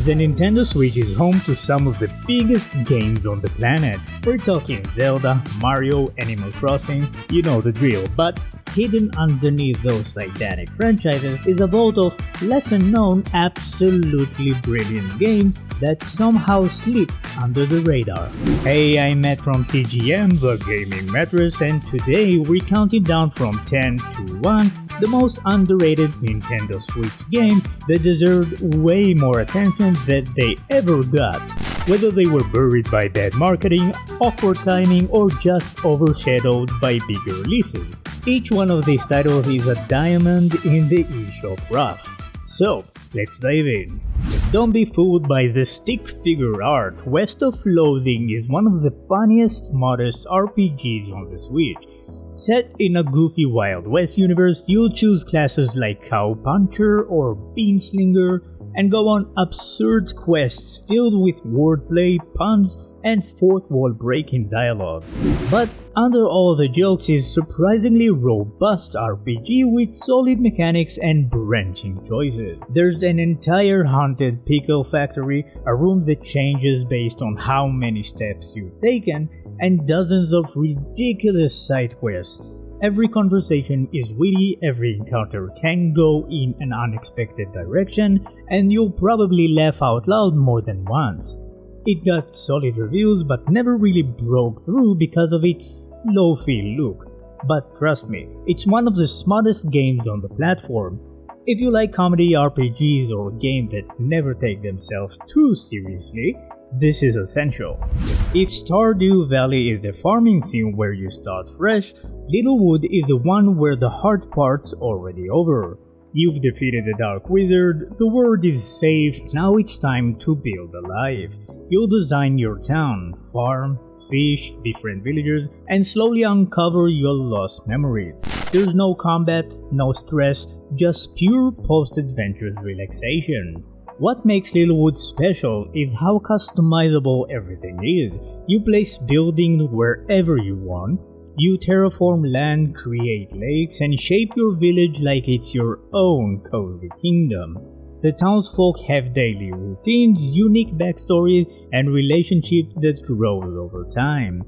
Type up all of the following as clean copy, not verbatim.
The Nintendo Switch is home to some of the biggest games on the planet. We're talking Zelda, Mario, Animal Crossing, you know the drill, but hidden underneath those titanic franchises is a vault of lesser-known, absolutely brilliant games that somehow slip under the radar. Hey, I'm Matt from TGM, the Gaming Mattress, and today we're counting down from 10 to 1 the most underrated Nintendo Switch game that deserved way more attention than they ever got. Whether they were buried by bad marketing, awkward timing, or just overshadowed by bigger releases, each one of these titles is a diamond in the eShop rough. So, let's dive in. Don't be fooled by the stick figure art. West of Loathing is one of the funniest, modest RPGs on the Switch. Set in a goofy Wild West universe, you'll choose classes like Cow Puncher or Bean Slinger and go on absurd quests filled with wordplay, puns, and fourth-wall breaking dialogue. But under all the jokes is surprisingly robust RPG with solid mechanics and branching choices. There's an entire haunted pickle factory, a room that changes based on how many steps you've taken, and dozens of ridiculous side quests. Every conversation is witty, every encounter can go in an unexpected direction, and you'll probably laugh out loud more than once. It got solid reviews but never really broke through because of its low-feel look. But trust me, it's one of the smartest games on the platform. If you like comedy RPGs or games that never take themselves too seriously, this is essential. If Stardew Valley is the farming sim where you start fresh, Littlewood is the one where the hard part's already over. You've defeated the Dark Wizard, the world is safe, now it's time to build a life. You'll design your town, farm, fish, different villagers, and slowly uncover your lost memories. There's no combat, no stress, just pure post-adventure relaxation. What makes Littlewood special is how customizable everything is. You place buildings wherever you want, you terraform land, create lakes, and shape your village like it's your own cozy kingdom. The townsfolk have daily routines, unique backstories, and relationships that grow over time.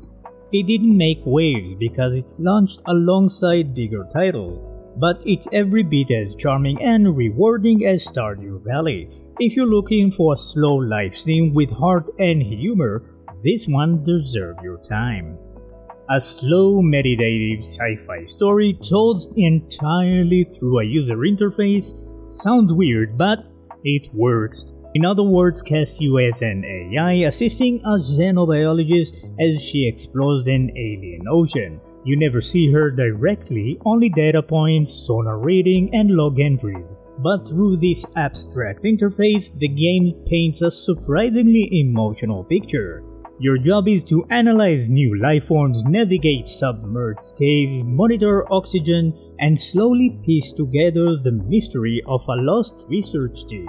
It didn't make waves because it's launched alongside bigger titles, but it's every bit as charming and rewarding as Stardew Valley. If you're looking for a slow life sim with heart and humor, this one deserves your time. A slow, meditative sci-fi story told entirely through a user interface sounds weird, but it works. In other words, cast you as an AI assisting a xenobiologist as she explores an alien ocean. You never see her directly, only data points, sonar reading, and log entries. But through this abstract interface, the game paints a surprisingly emotional picture. Your job is to analyze new life forms, navigate submerged caves, monitor oxygen, and slowly piece together the mystery of a lost research team.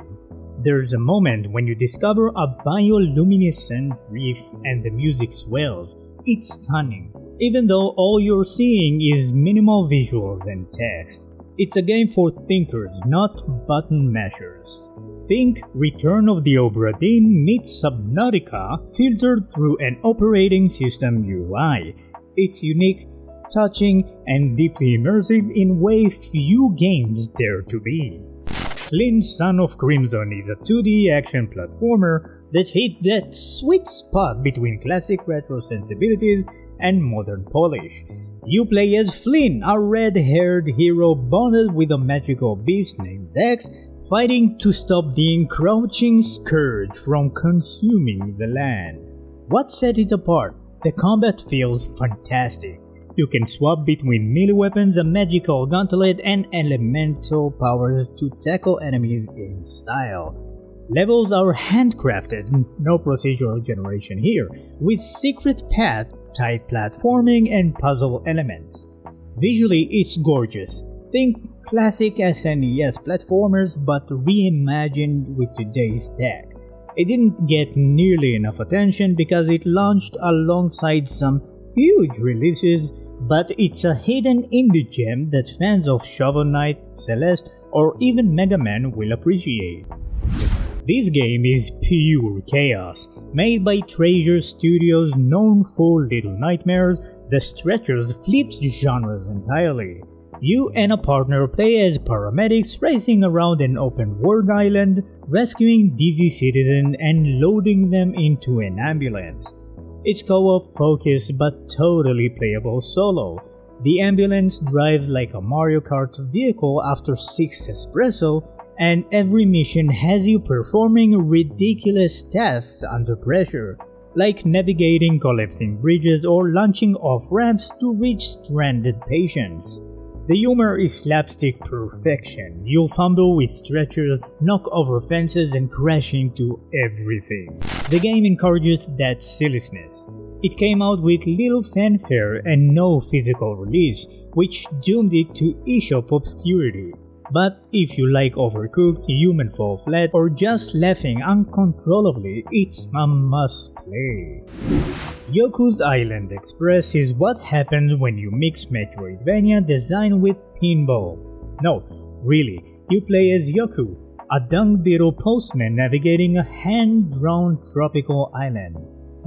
There's a moment when you discover a bioluminescent reef and the music swells. It's stunning, even though all you're seeing is minimal visuals and text. It's a game for thinkers, not button mashers. Think Return of the Obra Dinn meets Subnautica filtered through an operating system UI. It's unique, touching, and deeply immersive in ways few games dare to be. Flynn Son of Crimson is a 2D action platformer that hit that sweet spot between classic retro sensibilities and modern polish. You play as Flynn, a red-haired hero bonded with a magical beast named Dex, fighting to stop the encroaching scourge from consuming the land. What sets it apart? The combat feels fantastic. You can swap between melee weapons, a magical gauntlet, and elemental powers to tackle enemies in style. Levels are handcrafted, no procedural generation here, with secret paths, tight platforming, and puzzle elements. Visually, it's gorgeous. Think classic SNES platformers but reimagined with today's tech. It didn't get nearly enough attention because it launched alongside some huge releases, but it's a hidden indie gem that fans of Shovel Knight, Celeste, or even Mega Man will appreciate. This game is pure chaos, made by Treasure Studios known for Little Nightmares. The Stretchers flips genres entirely. You and a partner play as paramedics racing around an open-world island, rescuing dizzy citizens and loading them into an ambulance. It's co-op focused but totally playable solo. The ambulance drives like a Mario Kart vehicle after 6 espresso, and every mission has you performing ridiculous tasks under pressure, like navigating collapsing bridges or launching off-ramps to reach stranded patients. The humor is slapstick perfection. You'll fumble with stretchers, knock over fences and crash into everything. The game encourages that silliness. It came out with little fanfare and no physical release, which doomed it to eShop obscurity. But if you like Overcooked, Human Fall Flat, or just laughing uncontrollably, it's a must play. Yoku's Island Express is what happens when you mix Metroidvania design with pinball. No, really, you play as Yoku, a dung beetle postman navigating a hand-drawn tropical island.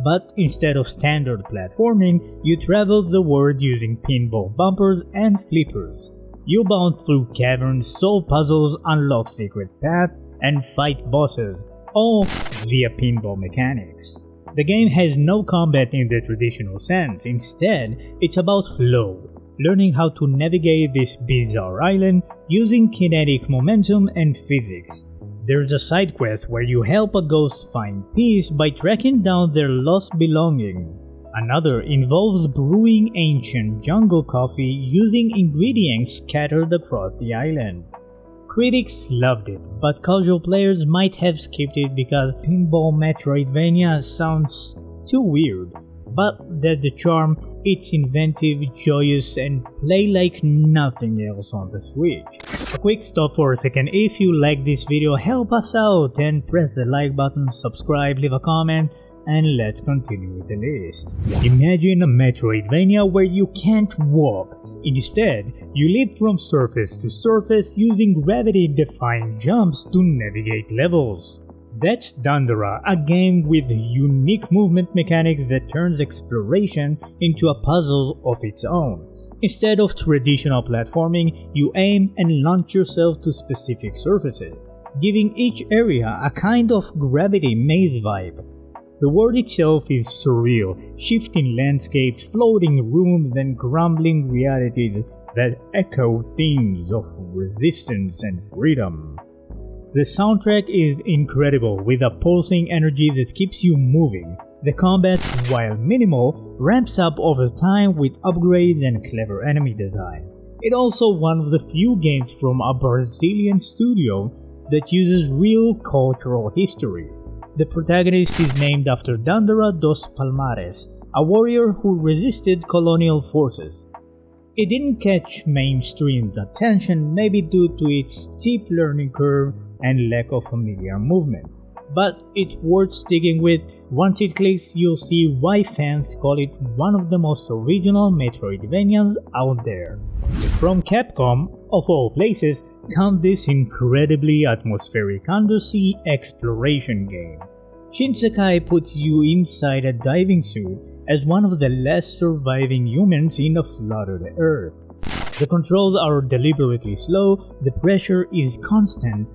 But instead of standard platforming, you travel the world using pinball bumpers and flippers. You bound through caverns, solve puzzles, unlock secret paths, and fight bosses, all via pinball mechanics. The game has no combat in the traditional sense. Instead, it's about flow, learning how to navigate this bizarre island using kinetic momentum and physics. There's a side quest where you help a ghost find peace by tracking down their lost belongings. Another involves brewing ancient jungle coffee using ingredients scattered across the island. Critics loved it, but casual players might have skipped it because pinball Metroidvania sounds too weird. But that's the charm, it's inventive, joyous, and play like nothing else on the Switch. A quick stop for a second. If you like this video, help us out and press the like button, subscribe, leave a comment, and let's continue with the list. Imagine a Metroidvania where you can't walk. Instead, you leap from surface to surface using gravity-defying jumps to navigate levels. That's Dandara, a game with unique movement mechanics that turns exploration into a puzzle of its own. Instead of traditional platforming, you aim and launch yourself to specific surfaces, giving each area a kind of gravity maze vibe. The world itself is surreal, shifting landscapes, floating rooms, and crumbling realities that echo themes of resistance and freedom. The soundtrack is incredible, with a pulsing energy that keeps you moving. The combat, while minimal, ramps up over time with upgrades and clever enemy design. It's also one of the few games from a Brazilian studio that uses real cultural history. The protagonist is named after Dandara dos Palmares, a warrior who resisted colonial forces. It didn't catch mainstream attention, maybe due to its steep learning curve and lack of familiar movement. But it's worth sticking with. Once it clicks, you'll see why fans call it one of the most original Metroidvanias out there. From Capcom, of all places, comes this incredibly atmospheric undersea exploration game. Shinsekai puts you inside a diving suit as one of the last surviving humans in a flooded Earth. The controls are deliberately slow, the pressure is constant,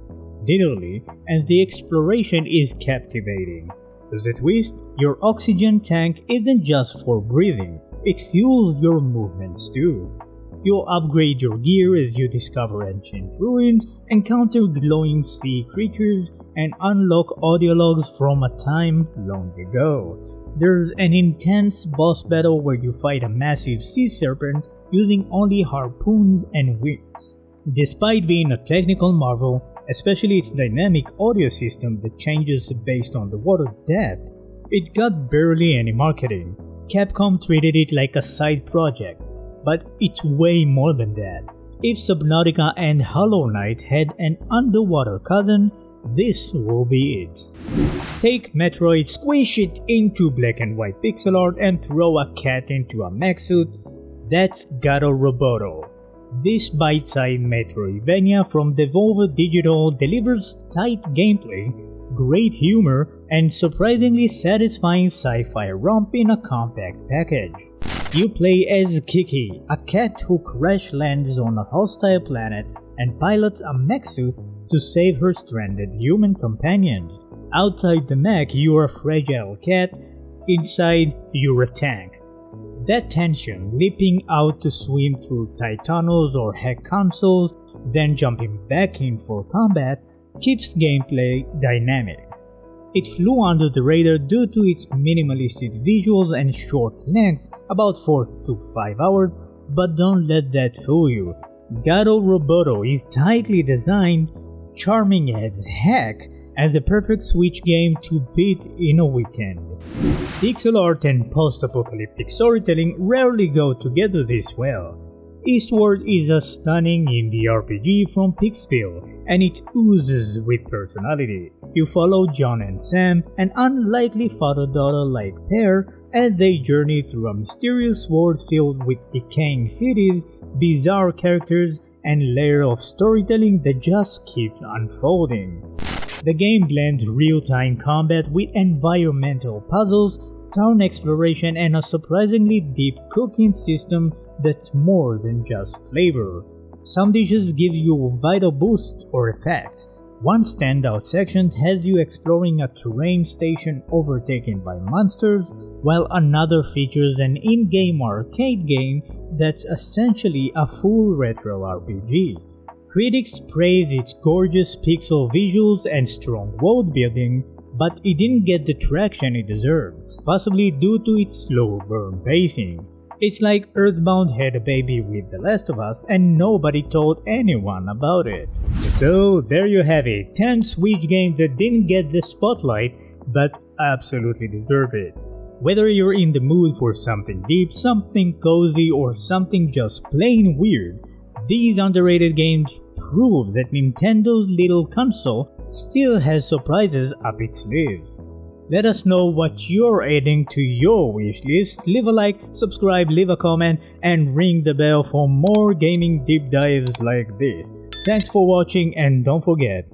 literally, and the exploration is captivating. There's a twist: your oxygen tank isn't just for breathing, it fuels your movements too. You'll upgrade your gear as you discover ancient ruins, encounter glowing sea creatures, and unlock audio logs from a time long ago. There's an intense boss battle where you fight a massive sea serpent using only harpoons and wings. Despite being a technical marvel, especially its dynamic audio system that changes based on the water depth, it got barely any marketing. Capcom treated it like a side project, but it's way more than that. If Subnautica and Hollow Knight had an underwater cousin, this will be it. Take Metroid, squish it into black and white pixel art, and throw a cat into a mech suit. That's Gato Roboto. This bite-sized Metroidvania from Devolver Digital delivers tight gameplay, great humor, and surprisingly satisfying sci-fi romp in a compact package. You play as Kiki, a cat who crash lands on a hostile planet and pilots a mech suit to save her stranded human companions. Outside the mech, you are a fragile cat, inside you're a tank. That tension, leaping out to swim through tight tunnels or hack consoles, then jumping back in for combat, keeps gameplay dynamic. It flew under the radar due to its minimalistic visuals and short length, about 4 to 5 hours, but don't let that fool you. Gato Roboto is tightly designed, charming as heck, and the perfect Switch game to beat in a weekend. Pixel art and post-apocalyptic storytelling rarely go together this well. Eastward is a stunning indie RPG from Pixville, and it oozes with personality. You follow John and Sam, an unlikely father-daughter-like pair, as they journey through a mysterious world filled with decaying cities, bizarre characters, and layers of storytelling that just keeps unfolding. The game blends real-time combat with environmental puzzles, town exploration, and a surprisingly deep cooking system that's more than just flavor. Some dishes give you a vital boost or effect. One standout section has you exploring a terrain station overtaken by monsters, while another features an in-game arcade game that's essentially a full retro RPG. Critics praise its gorgeous pixel visuals and strong world building, but it didn't get the traction it deserved, possibly due to its slow burn pacing. It's like Earthbound had a baby with The Last of Us and nobody told anyone about it. So there you have it, 10 Switch games that didn't get the spotlight but absolutely deserve it. Whether you're in the mood for something deep, something cozy, or something just plain weird, these underrated games prove that Nintendo's little console still has surprises up its sleeves. Let us know what you're adding to your wishlist. Leave a like, subscribe, leave a comment, and ring the bell for more gaming deep dives like this. Thanks for watching, and don't forget,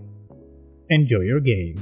enjoy your games.